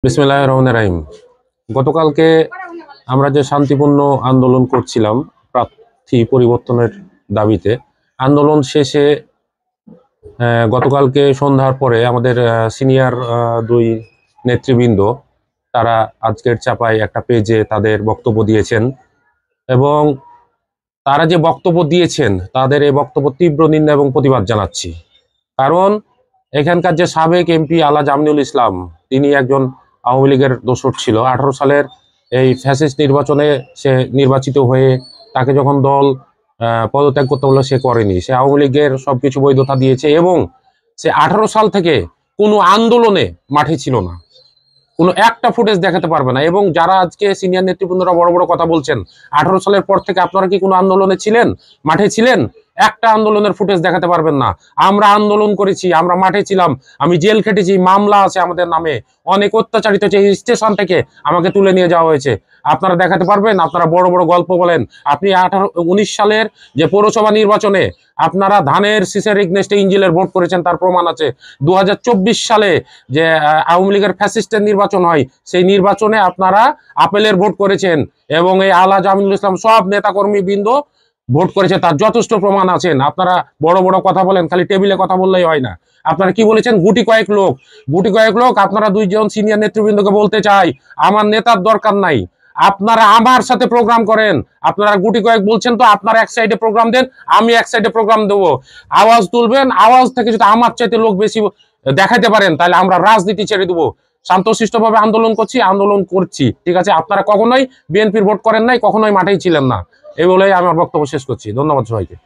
বিসমিল্লাহির রহমানির রহিম। গতকালকে আমরা যে শান্তিপূর্ণ আন্দোলন করছিলাম প্রার্থী পরিবর্তনের দাবিতে, আন্দোলন শেষে গতকালকে সন্ধ্যার পরে আমাদের সিনিয়র দুই নেতৃবৃন্দ তারা আজকের চাপায় একটা পেজে তাদের বক্তব্য দিয়েছেন এবং তারা যে বক্তব্য দিয়েছেন তাদের এই বক্তব্য তীব্র নিন্দা এবং প্রতিবাদ জানাচ্ছি। কারণ এখানকার যে সাবেক এমপি আলা জামিনুল ইসলাম, তিনি একজন আওয়ামী লীগের দোসর ছিল। 18 সালের এই ফ্যাসিস্ট নির্বাচনে সে নির্বাচিত হয়ে তাকে যখন দল পদত্যাগ করতে বললো, সে করেনি। সে আওয়ামী লীগের সবকিছু বৈধতা দিয়েছে এবং সে 18 সাল থেকে কোনো আন্দোলনে মাঠে ছিল না, কোনো একটা ফুটেজ দেখাতে পারবে না। এবং যারা আজকে সিনিয়র নেতৃবৃন্দরা বড় বড় কথা বলছেন, 18 সালের পর থেকে আপনারা কি কোনো আন্দোলনে ছিলেন, মাঠে ছিলেন? একটা আন্দোলনের ফুটেজ দেখাতে পারবেন না। আমরা আন্দোলন করেছি, আমরা মাঠে ছিলাম, আমি জেল খেটেছি, মামলা আছে আমাদের নামে, অনেক অত্যাচারিত হয়েছে, স্টেশন থেকে আমাকে তুলে নিয়ে যাওয়া হয়েছে। আপনারা দেখাতে পারবেন? আপনারা বড় বড় গল্প বলেন। আপনি 19 সালের যে পৌরসভা নির্বাচনে আপনারা ধানের শীষের এগনেস্টে ইঞ্জিলের ভোট করেছেন, তার প্রমাণ আছে। 2024 সালে যে আওয়ামী লীগের ফ্যাসিস্টের নির্বাচন হয়, সেই নির্বাচনে আপনারা আপেলের ভোট করেছেন এবং এই আলা জামিনুল ইসলাম সব নেতাকর্মী বৃন্দ ভোট করেছে, তার যথেষ্ট প্রমাণ আছেন। আপনারা বড় বড় কথা বলেন, খালি টেবিলে কথা বললেই হয় না। আপনারা কি বলেছেন? গুটি কয়েক লোক। আপনারা দুইজন সিনিয়র নেতৃবৃন্দকে বলতে চাই, আমার নেতার দরকার নাই, আপনারা আমার সাথে প্রোগ্রাম করেন। আপনারা গুটি কয়েক বলছেন, তো আপনারা এক সাইডে প্রোগ্রাম দেন, আমি এক সাইডে প্রোগ্রাম দেবো। আওয়াজ তুলবেন, আওয়াজ থেকে যদি আমার চাইতে লোক বেশি দেখাতে পারেন, তাহলে আমরা রাজনীতি ছেড়ে দেবো। শান্তশিষ্টভাবে আন্দোলন করছি, ঠিক আছে? আপনারা কখনোই বিএনপির ভোট করেন নাই, কখনোই মাঠেই ছিলেন না। এই বলেই আমার বক্তব্য শেষ করছি। ধন্যবাদ সবাইকে।